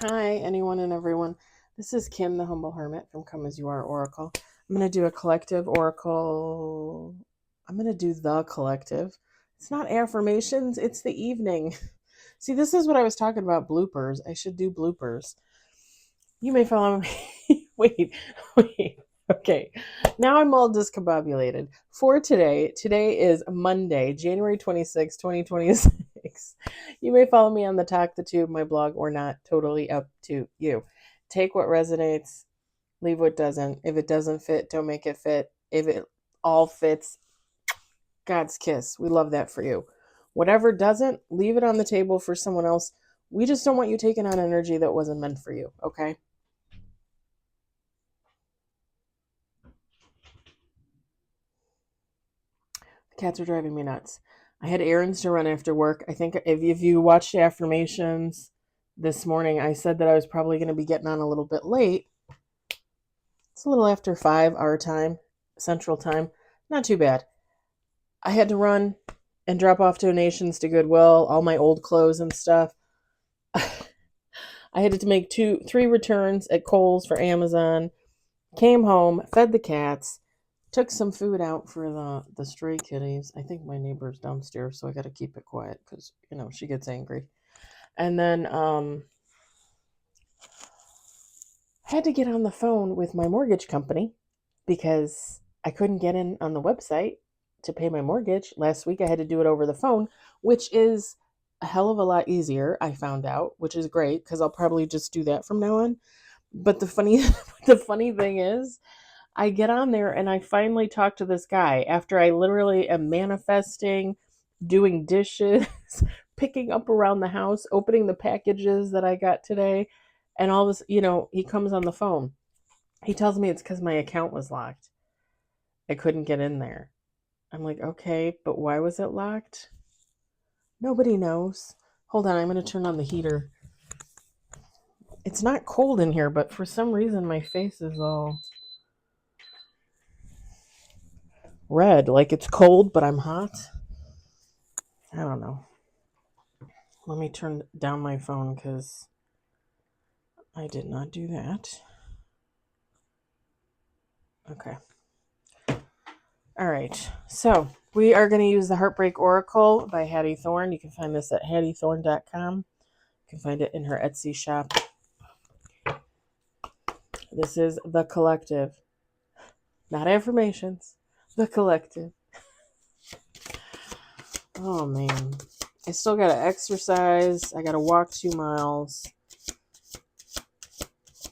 Hi, anyone and everyone. This is Kim, the Humble Hermit from Come As You Are Oracle. I'm going to do a collective oracle. I'm going to do the collective. It's not affirmations, it's the evening. See, this is what I was talking about bloopers. I should do bloopers. You may follow me. wait. Okay. Now I'm all discombobulated. For today is Monday, January 26, 2026. You may follow me on the Talk the Tube, my blog, or not. Totally up to you. Take what resonates, leave what doesn't. If it doesn't fit, don't make it fit. If it all fits, God's kiss. We love that for you. Whatever doesn't, leave it on the table for someone else. We just don't want you taking on energy that wasn't meant for you, okay? Cats are driving me nuts. I had errands to run after work. I think if you watched affirmations this morning, I said that I was probably going to be getting on a little bit late. It's a little after 5 our time, Central Time. Not too bad. I had to run and drop off donations to Goodwill, all my old clothes and stuff. I had to make 3 returns at Kohl's for Amazon. Came home, fed the cats, took some food out for the stray kitties. I think my neighbor's downstairs, so I got to keep it quiet because, she gets angry. And then had to get on the phone with my mortgage company because I couldn't get in on the website to pay my mortgage. Last week I had to do it over the phone, which is a hell of a lot easier, I found out, which is great because I'll probably just do that from now on. But the funny thing is, I get on there and I finally talk to this guy after I literally am manifesting, doing dishes, picking up around the house, opening the packages that I got today, and all this, he comes on the phone. He tells me it's because my account was locked. I couldn't get in there. I'm like, okay, but why was it locked? Nobody knows. Hold on, I'm going to turn on the heater. It's not cold in here, but for some reason my face is all red, like it's cold, but I'm hot. I don't know. Let me turn down my phone because I did not do that. Okay. All right. So we are going to use the Heartbreak Oracle by Hattie Thorne. You can find this at hattiethorne.com. You can find it in her Etsy shop. This is the collective. Not affirmations. The collective. Oh, man. I still got to exercise. I got to walk 2 miles.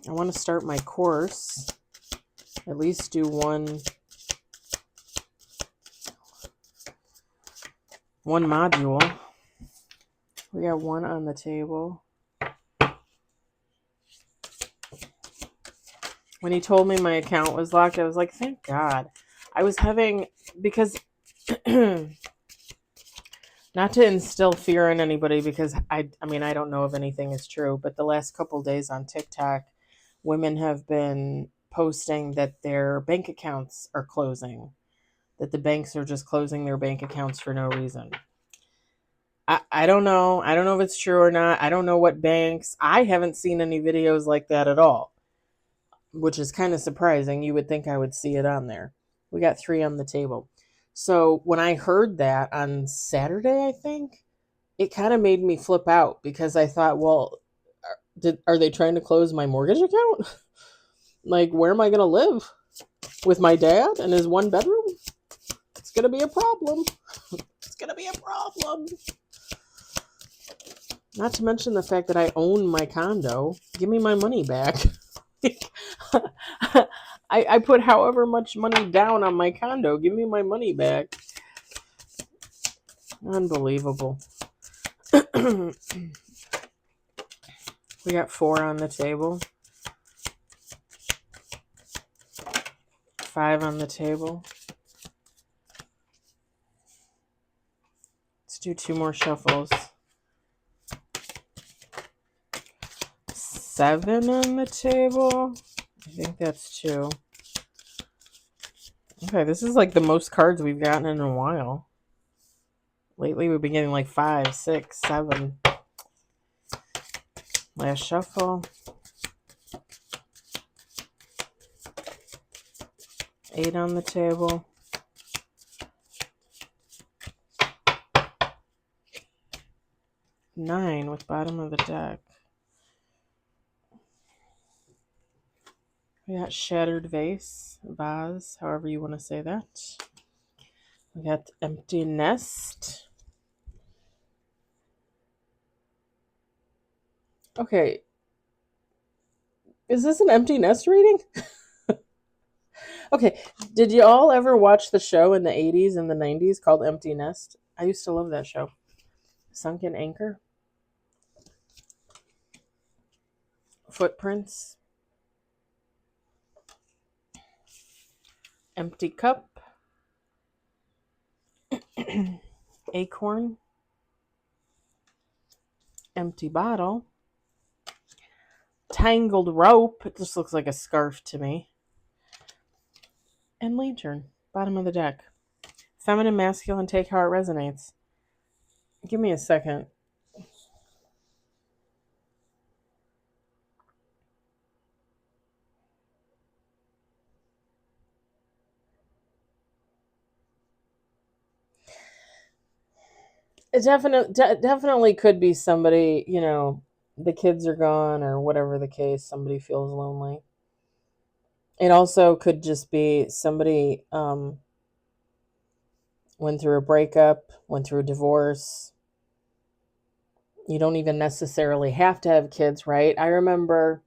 I want to start my course. At least do one module. We got 1 on the table. When he told me my account was locked, I was like, thank God. I was having, because, not to instill fear in anybody, because I don't know if anything is true, but the last couple days on TikTok, women have been posting that their bank accounts are closing, that the banks are just closing their bank accounts for no reason. I don't know. I don't know if it's true or not. I don't know what banks. I haven't seen any videos like that at all, which is kind of surprising. You would think I would see it on there. We got 3 on the table. So when I heard that on Saturday, I think, it kind of made me flip out because I thought, well, are they trying to close my mortgage account? Like, where am I going to live? With my dad in his 1 bedroom? It's going to be a problem. It's going to be a problem. Not to mention the fact that I own my condo. Give me my money back. I put however much money down on my condo. Give me my money back. Unbelievable. We got 4 on the table. 5 on the table. Let's do 2 more shuffles. 7 on the table. I think that's 2. Okay, this is like the most cards we've gotten in a while. Lately we've been getting like 5, 6, 7. Last shuffle. 8 on the table. 9 with bottom of the deck. We got shattered vase, however you want to say that. We got empty nest. Okay. Is this an empty nest reading? Okay. Did you all ever watch the show in the 80s and the 90s called Empty Nest? I used to love that show. Sunken Anchor. Footprints. Empty cup. Acorn. Empty bottle. Tangled rope. It just looks like a scarf to me. And lantern. Bottom of the deck. Feminine, masculine, take how it resonates. Give me a second. It definitely could be somebody, the kids are gone or whatever the case, somebody feels lonely. It also could just be somebody went through a breakup, went through a divorce. You don't even necessarily have to have kids, right? I remember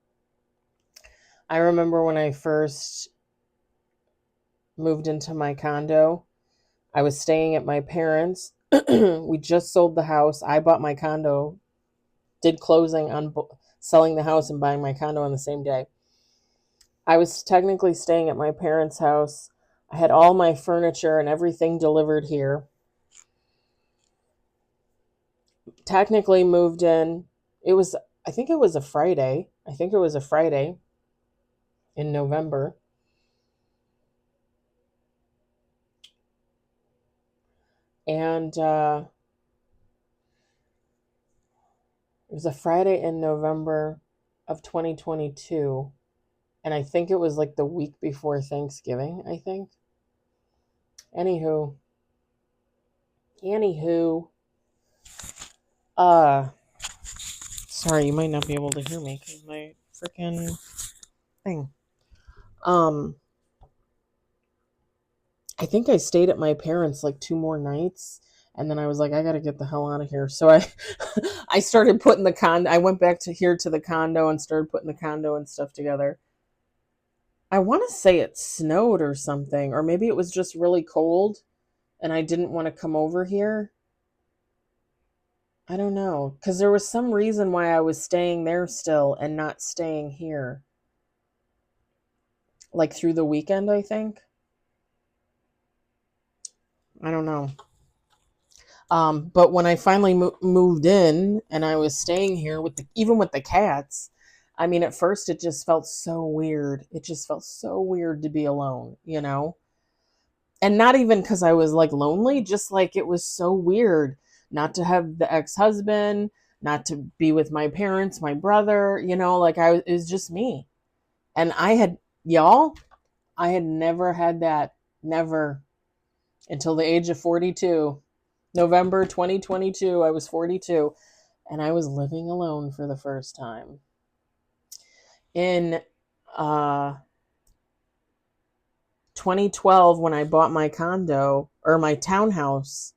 when I first moved into my condo, I was staying at my parents'. We just sold the house. I bought my condo, did closing on selling the house and buying my condo on the same day. I was technically staying at my parents' house. I had all my furniture and everything delivered here. Technically moved in. I think it was a Friday. In November. And it was a Friday in November of 2022. And I think it was like the week before Thanksgiving, I think. Anywho. Sorry, you might not be able to hear me because my freaking thing. I think I stayed at my parents like 2 more nights, and then I was like, I gotta get the hell out of here. So I started putting the condo. I went back to the condo and started putting the condo and stuff together. I want to say it snowed or something, or maybe it was just really cold, and I didn't want to come over here. I don't know, because there was some reason why I was staying there still and not staying here. Like through the weekend, I think. I don't know. But when I finally moved in and I was staying here even with the cats, I mean, at first it just felt so weird. It just felt so weird to be alone, And not even because I was like lonely, just like it was so weird not to have the ex-husband, not to be with my parents, my brother, like it was just me. And I had never had that, never, until the age of 42. November 2022, I was 42, and I was living alone for the first time. In 2012, when I bought my condo, or my townhouse,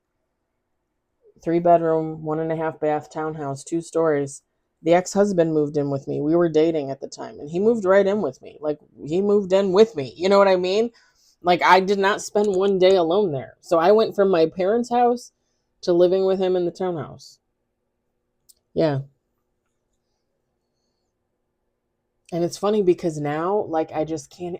3-bedroom, 1.5 bath townhouse, 2 stories, the ex-husband moved in with me. We were dating at the time, and he moved right in with me. Like, he moved in with me. You know what I mean? Like, I did not spend one day alone there. So I went from my parents' house to living with him in the townhouse. Yeah. And it's funny because now, like, I just can't,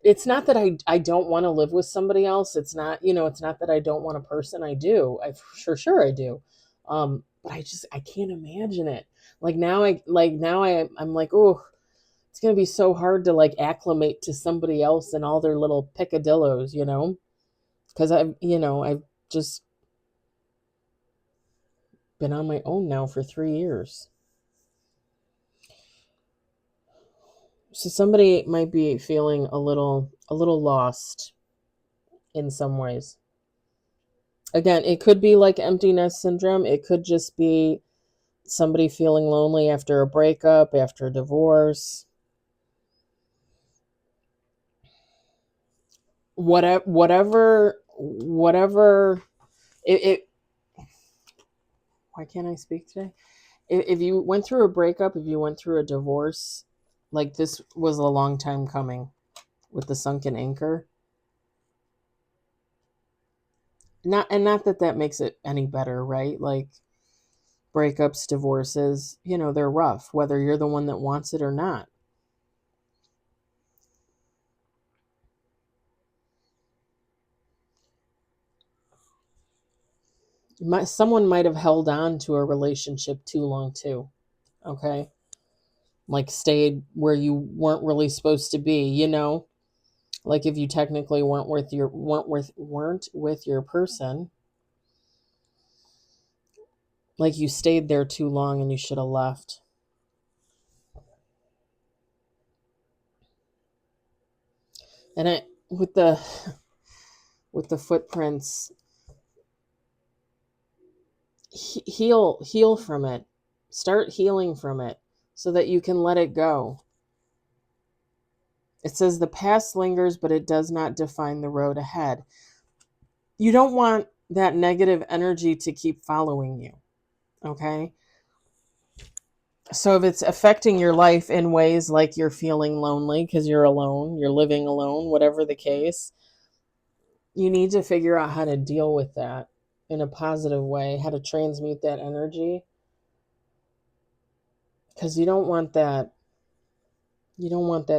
it's not that I don't want to live with somebody else. It's not, it's not that I don't want a person. I do. Sure I do. But I can't imagine it. I'm like, oh, it's going to be so hard to like acclimate to somebody else and all their little picadillos, because I've just been on my own now for 3 years. So somebody might be feeling a little lost in some ways. Again, it could be like empty nest syndrome. It could just be somebody feeling lonely after a breakup, after a divorce. Whatever it why can't I speak today? If you went through a breakup, if you went through a divorce, like this was a long time coming with the sunken anchor. Not that that makes it any better, right? Like breakups, divorces, they're rough, whether you're the one that wants it or not. Someone might have held on to a relationship too long too. Okay, like stayed where you weren't really supposed to be. Like if you technically weren't with your person, like you stayed there too long and you should have left. And I with the footprints, heal from it. Start healing from it so that you can let it go. It says the past lingers, but it does not define the road ahead. You don't want that negative energy to keep following you. Okay? So if it's affecting your life in ways like you're feeling lonely because you're alone, you're living alone, whatever the case, you need to figure out how to deal with that in a positive way, how to transmute that energy. Because you don't want that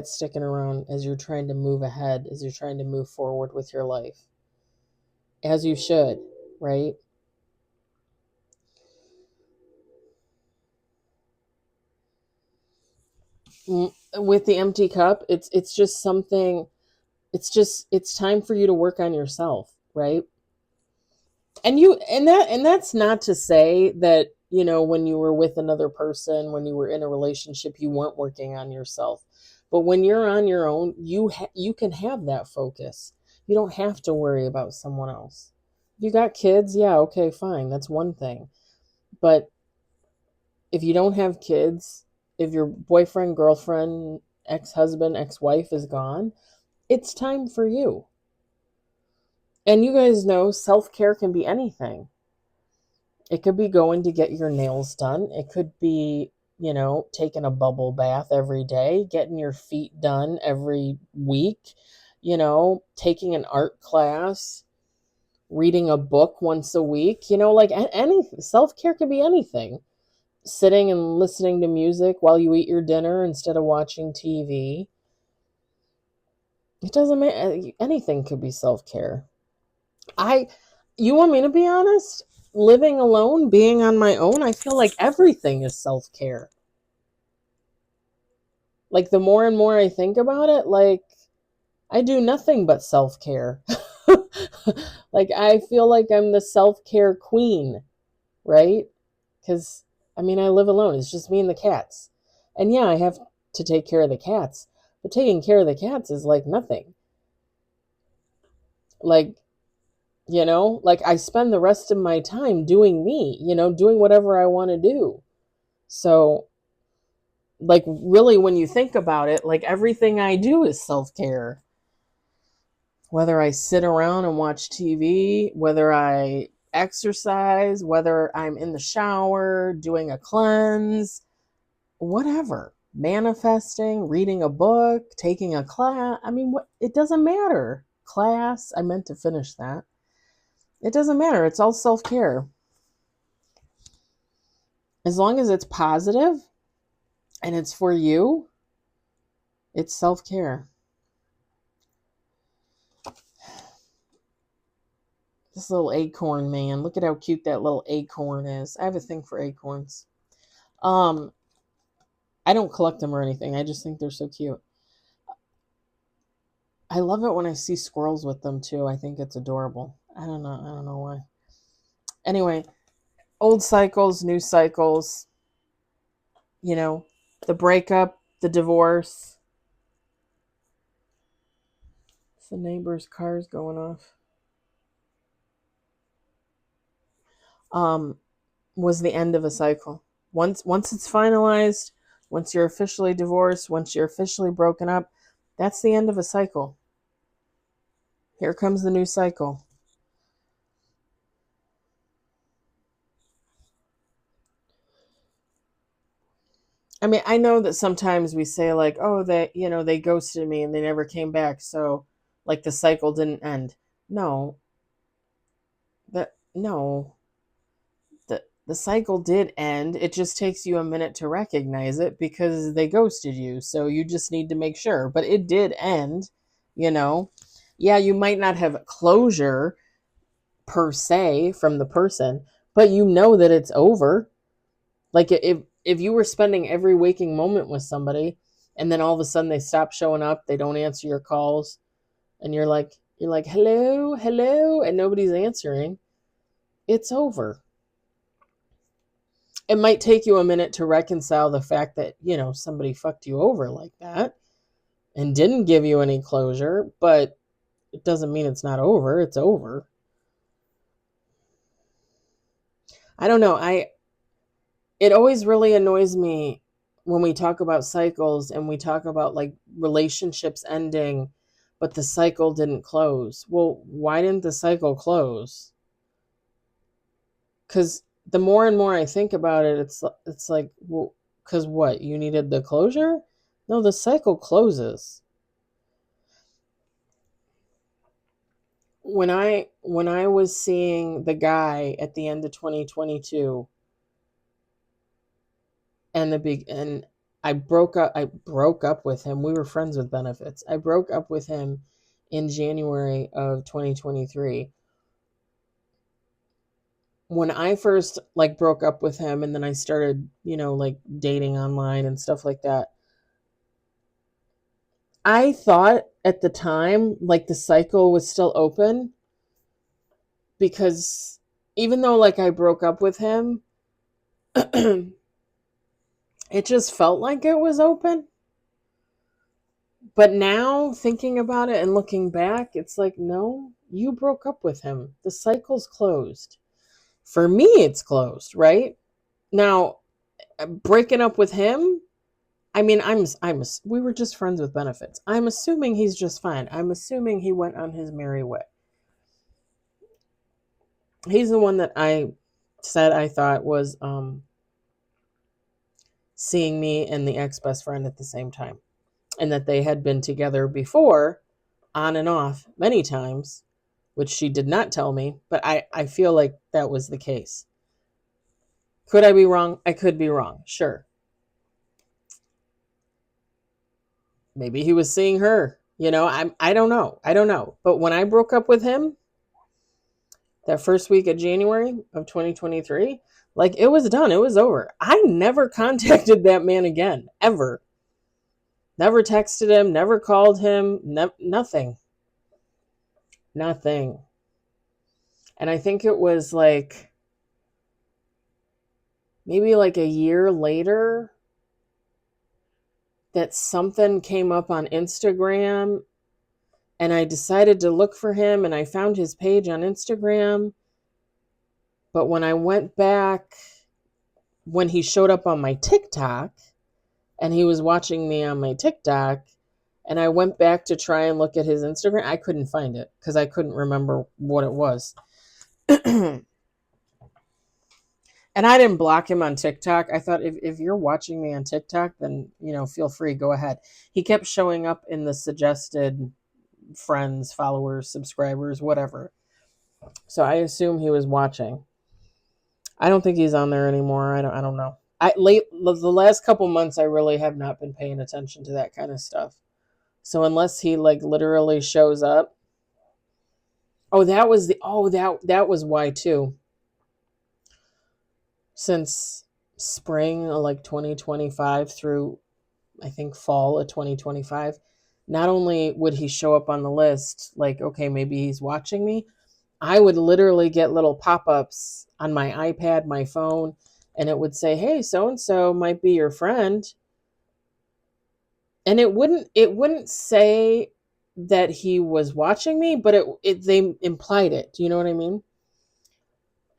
sticking around as you're trying to move ahead, as you're trying to move forward with your life. As you should, right? With the empty cup, it's just something. It's time for you to work on yourself, right? And that's not to say that when you were with another person, when you were in a relationship, you weren't working on yourself. But when you're on your own, you can have that focus. You don't have to worry about someone else. If you got kids, yeah, okay, fine, that's one thing. But if you don't have kids, if your boyfriend, girlfriend, ex-husband, ex-wife is gone, it's time for you. And you guys know self-care can be anything. It could be going to get your nails done. It could be, taking a bubble bath every day, getting your feet done every week, taking an art class, reading a book once a week, like any self-care could be anything. Sitting and listening to music while you eat your dinner instead of watching TV. It doesn't matter. Anything could be self-care. I You want me to be honest? Living alone, being on my own, I feel like everything is self-care. Like the more and more I think about it, like I do nothing but self-care. Like I feel like I'm the self-care queen, right? Cuz I live alone. It's just me and the cats. And yeah, I have to take care of the cats. But taking care of the cats is like nothing. Like like I spend the rest of my time doing me, doing whatever I want to do. So, like, really, when you think about it, like everything I do is self care. Whether I sit around and watch TV, whether I exercise, whether I'm in the shower, doing a cleanse, whatever, manifesting, reading a book, taking a class. It doesn't matter. Class, I meant to finish that. It doesn't matter. It's all self care. As long as it's positive and it's for you, it's self care. This little acorn man, look at how cute that little acorn is. I have a thing for acorns. Um, I don't collect them or anything. I just think they're so cute. I love it when I see squirrels with them too. I think it's adorable. I don't know. I don't know why. Anyway, old cycles, new cycles, you know, the breakup, the divorce. It's the neighbor's cars going off. Was the end of a cycle. Once it's finalized, once you're officially divorced, once you're officially broken up, that's the end of a cycle. Here comes the new cycle. I mean, I know that sometimes we say like, oh, they ghosted me and they never came back, so like the cycle didn't end. No, no. The cycle did end. It just takes you a minute to recognize it because they ghosted you. So you just need to make sure. But it did end, you know. Yeah, you might not have closure per se from the person, but you know that it's over. Like if you were spending every waking moment with somebody and then all of a sudden they stop showing up, they don't answer your calls, and you're like, hello, hello, and nobody's answering, it's over. It might take you a minute to reconcile the fact that, somebody fucked you over like that and didn't give you any closure, but it doesn't mean it's not over. It's over. I don't know. It always really annoys me when we talk about cycles and we talk about like relationships ending, but the cycle didn't close. Well, why didn't the cycle close? Because the more and more I think about it, it's like, well, because what? You needed the closure? No, the cycle closes. When I was seeing the guy at the end of 2022 and I broke up with him. We were friends with benefits. I broke up with him in January of 2023. When I first like broke up with him and then I started, like dating online and stuff like that, I thought at the time like the cycle was still open because even though like I broke up with him, it just felt like it was open. But now thinking about it and looking back, it's like, no, you broke up with him. The cycle's closed. For me, it's closed, right? Now, breaking up with him, I mean, we were just friends with benefits. I'm assuming he's just fine. I'm assuming he went on his merry way. He's the one that I said I thought was seeing me and the ex-best friend at the same time, and that they had been together before, on and off, many times, which she did not tell me, but I feel like that was the case. Could I be wrong? I could be wrong, sure. Maybe he was seeing her. I don't know. I don't know. But when I broke up with him, that first week of January of 2023, like it was done. It was over. I never contacted that man again, ever. Never texted him, never called him, nothing. Nothing. And I think it was like maybe like a year later that something came up on Instagram and I decided to look for him and I found his page on Instagram. But when I went back, when he showed up on my TikTok and he was watching me on my TikTok, and I went back to try and look at his Instagram, I couldn't find it because I couldn't remember what it was. And I didn't block him on TikTok. I thought if you're watching me on TikTok, then, feel free, go ahead. He kept showing up in the suggested friends, followers, subscribers, whatever. So I assume he was watching. I don't think he's on there anymore. I don't know. The last couple months I really have not been paying attention to that kind of stuff. So unless he like literally shows up. Oh, that was why too. Since spring of like 2025 through I think fall of 2025, not only would he show up on the list like, okay, maybe he's watching me, I would literally get little pop-ups on my iPad, my phone, and it would say, hey, so-and-so might be your friend. And it wouldn't say that he was watching me, but they implied it. Do you know what I mean?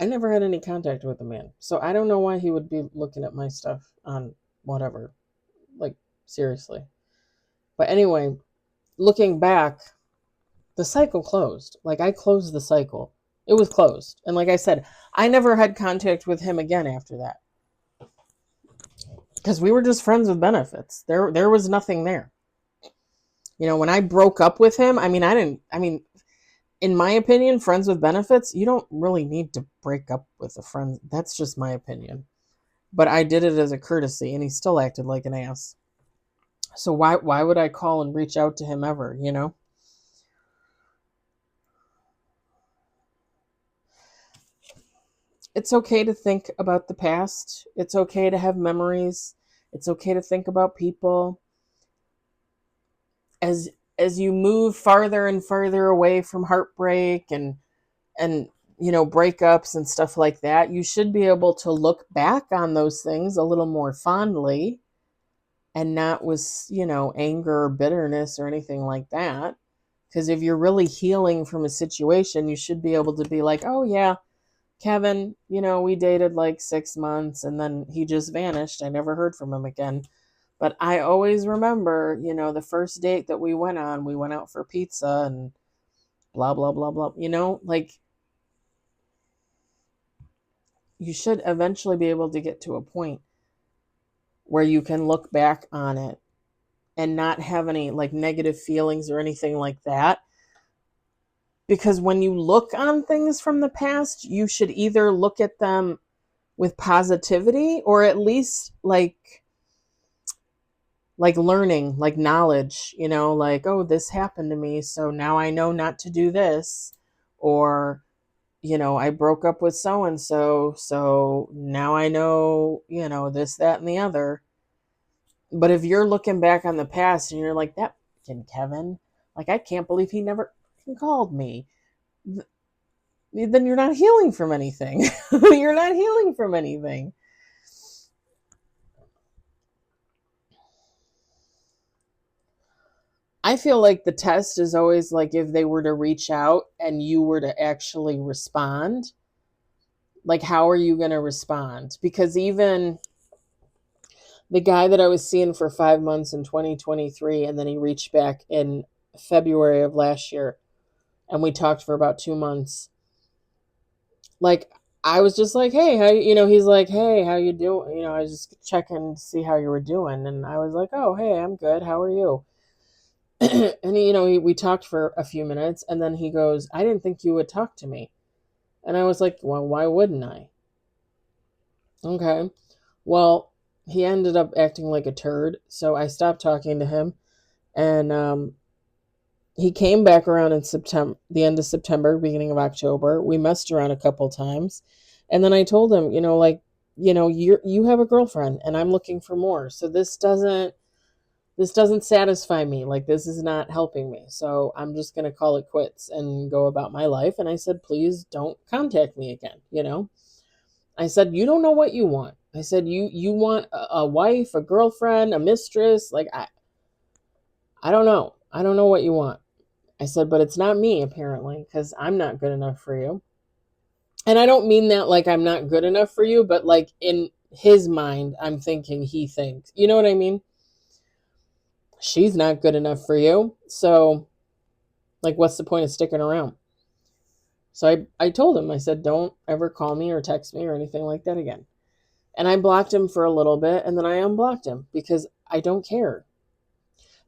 I never had any contact with the man. So I don't know why he would be looking at my stuff on whatever. Like, seriously. But anyway, looking back, the cycle closed. Like, I closed the cycle. It was closed. And like I said, I never had contact with him again after that. Because we were just friends with benefits. There was nothing there. When I broke up with him, in my opinion, friends with benefits, you don't really need to break up with a friend. That's just my opinion. But I did it as a courtesy, and he still acted like an ass. So why would I call and reach out to him ever, It's okay to think about the past. It's okay to have memories. It's okay to think about people. As you move farther and farther away from heartbreak and breakups and stuff like that, you should be able to look back on those things a little more fondly and not with, anger or bitterness or anything like that. Because if you're really healing from a situation, you should be able to be like, oh yeah, Kevin, we dated like 6 months and then he just vanished. I never heard from him again. But I always remember, the first date that we went out for pizza and blah, blah, blah, blah. Like, you should eventually be able to get to a point where you can look back on it and not have any like negative feelings or anything like that. Because when you look on things from the past, you should either look at them with positivity or at least like learning, like knowledge, like, oh, this happened to me, so now I know not to do this. Or, I broke up with so and so now I know, this, that, and the other. But if you're looking back on the past and you're like, that fucking Kevin, like, I can't believe he never called me, then you're not healing from anything. You're not healing from anything. I feel like the test is always like if they were to reach out and you were to actually respond, like, how are you going to respond? Because even the guy that I was seeing for 5 months in 2023, and then he reached back in February of last year, and we talked for about 2 months. Like, I was just like, hey, how, he's like, hey, how you doing? I was just checking to see how you were doing. And I was like, oh, hey, I'm good. How are you? And we talked for a few minutes, and then he goes, I didn't think you would talk to me. And I was like, well, why wouldn't I? Okay. Well, he ended up acting like a turd, so I stopped talking to him. And he came back around in September, the end of September, beginning of October. We messed around a couple times. And then I told him, you have a girlfriend and I'm looking for more. So this doesn't satisfy me. Like, this is not helping me. So I'm just going to call it quits and go about my life. And I said, please don't contact me again. I said, you don't know what you want. I said, you want a wife, a girlfriend, a mistress. Like, I don't know. I don't know what you want. I said, but it's not me, apparently, because I'm not good enough for you. And I don't mean that like I'm not good enough for you, but like in his mind, I'm thinking he thinks. You know what I mean? She's not good enough for you. So, like, what's the point of sticking around? So I told him, I said, don't ever call me or text me or anything like that again. And I blocked him for a little bit, and then I unblocked him because I don't care.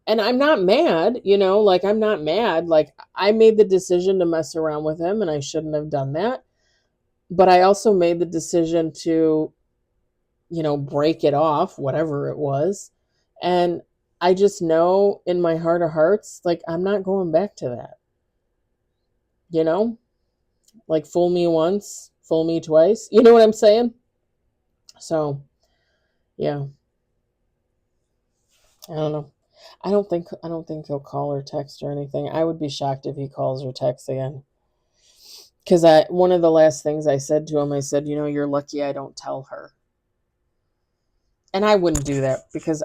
And I'm not mad, like, I'm not mad. Like, I made the decision to mess around with him, and I shouldn't have done that. But I also made the decision to, break it off, whatever it was. And I just know in my heart of hearts, like, I'm not going back to that. Like, fool me once, fool me twice. You know what I'm saying? So, yeah. I don't know. I don't think he'll call or text or anything. I would be shocked if he calls or texts again. Because one of the last things I said to him, I said, you're lucky I don't tell her. And I wouldn't do that because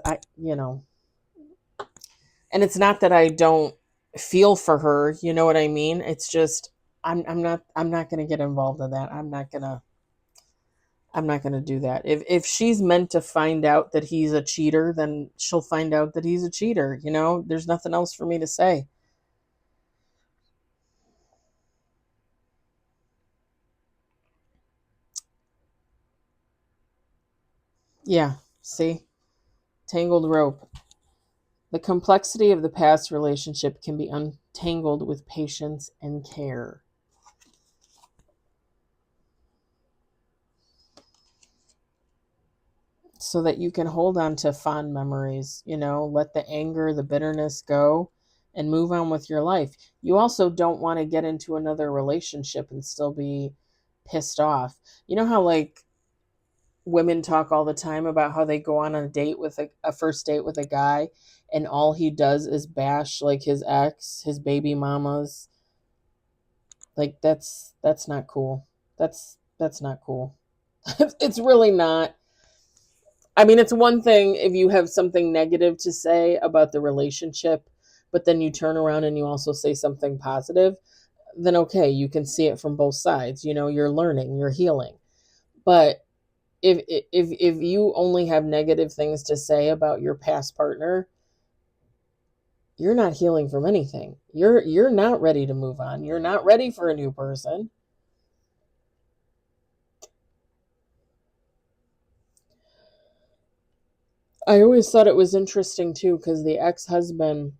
and it's not that I don't feel for her. You know what I mean? It's just I'm not going to get involved in that. I'm not going to do that. If she's meant to find out that he's a cheater, then she'll find out that he's a cheater. There's nothing else for me to say. Yeah, see? Tangled rope. The complexity of the past relationship can be untangled with patience and care. So that you can hold on to fond memories, let the anger, the bitterness go and move on with your life. You also don't want to get into another relationship and still be pissed off. You know how, like, women talk all the time about how they go on a date with a first date with a guy, and all he does is bash, like, his ex, his baby mamas. Like, that's not cool. That's not cool. It's really not. I mean, it's one thing if you have something negative to say about the relationship, but then you turn around and you also say something positive, then okay, you can see it from both sides. You're learning, you're healing. But if you only have negative things to say about your past partner, you're not healing from anything. You're not ready to move on. You're not ready for a new person. I always thought it was interesting too, because the ex-husband,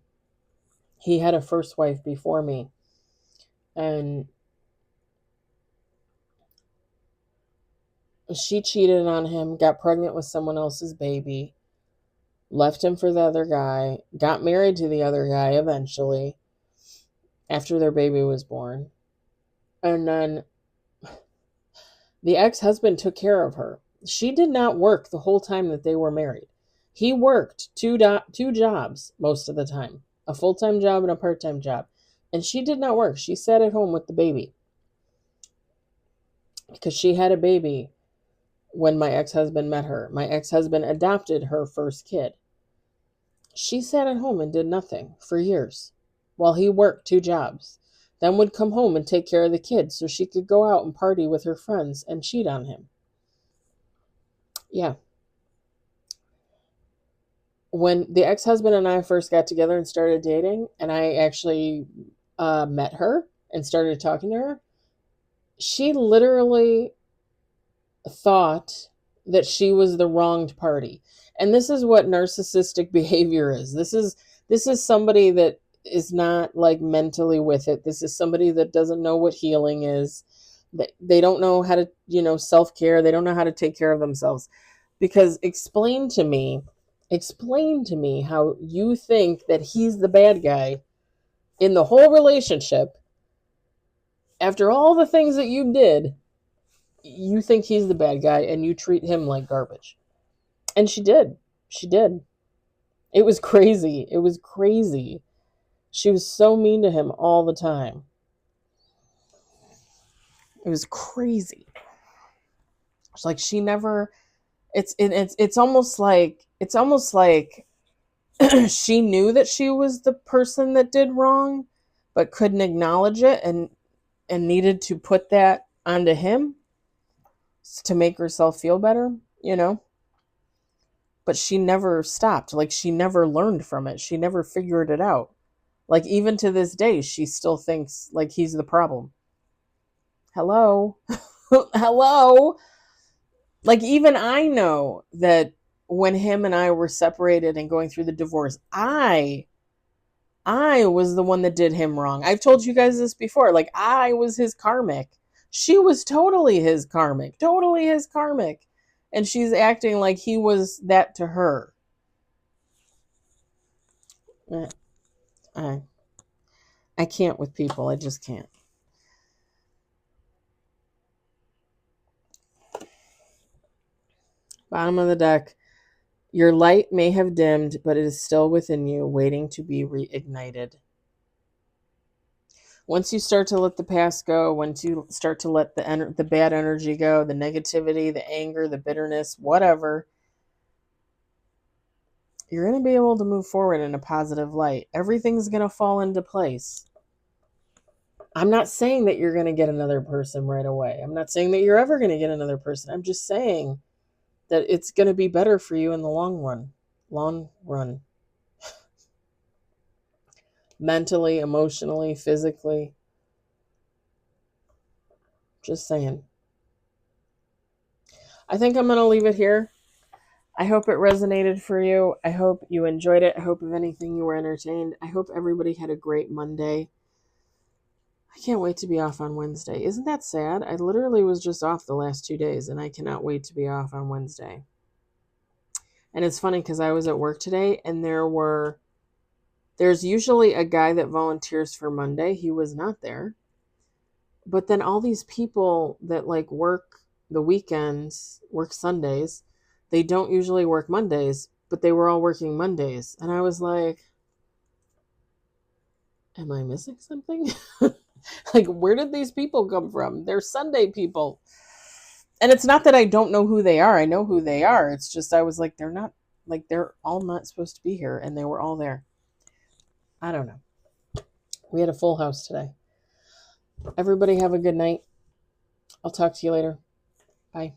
he had a first wife before me, and she cheated on him, got pregnant with someone else's baby, left him for the other guy, got married to the other guy eventually after their baby was born. And then the ex-husband took care of her. She did not work the whole time that they were married. He worked two jobs most of the time, a full-time job and a part-time job. And she did not work. She sat at home with the baby because she had a baby when my ex-husband met her. My ex-husband adopted her first kid. She sat at home and did nothing for years while he worked two jobs, then would come home and take care of the kids so she could go out and party with her friends and cheat on him. Yeah. When the ex-husband and I first got together and started dating, and I actually met her and started talking to her, she literally thought that she was the wronged party. And this is what narcissistic behavior is. This is somebody that is not, like, mentally with it. This is somebody that doesn't know what healing is. They don't know how to, self-care. They don't know how to take care of themselves. Because explain to me how you think that he's the bad guy in the whole relationship after all the things that you did. You think he's the bad guy and you treat him like garbage. And she did. She did. It was crazy. It was crazy. She was so mean to him all the time. It was crazy. It's like she never it's almost like she knew that she was the person that did wrong but couldn't acknowledge it, and needed to put that onto him to make herself feel better. But she never stopped. Like, she never learned from it. She never figured it out. Like, even to this day, she still thinks like he's the problem. Hello? Hello? Like, even I know that when him and I were separated and going through the divorce, I was the one that did him wrong. I've told you guys this before. Like, I was his karmic. She was totally his karmic. Totally his karmic. And she's acting like he was that to her. I can't with people. I just can't. Bottom of the deck. Your light may have dimmed, but it is still within you, waiting to be reignited. Once you start to let the past go, once you start to let the bad energy go, the negativity, the anger, the bitterness, whatever, You're going to be able to move forward in a positive light. Everything's going to fall into place. I'm not saying that you're going to get another person right away. I'm not saying that you're ever going to get another person. I'm just saying that it's going to be better for you in the long run. Long run. Mentally, emotionally, physically. Just saying. I think I'm going to leave it here. I hope it resonated for you. I hope you enjoyed it. I hope, if anything, you were entertained. I hope everybody had a great Monday. I can't wait to be off on Wednesday. Isn't that sad? I literally was just off the last 2 days, and I cannot wait to be off on Wednesday. And it's funny because I was at work today, and there's usually a guy that volunteers for Monday. He was not there. But then all these people that like work the weekends, work Sundays, they don't usually work Mondays, but they were all working Mondays. And I was like, am I missing something? Like, where did these people come from? They're Sunday people. And it's not that I don't know who they are. I know who they are. It's just I was like, they're all not supposed to be here. And they were all there. I don't know. We had a full house today. Everybody have a good night. I'll talk to you later. Bye.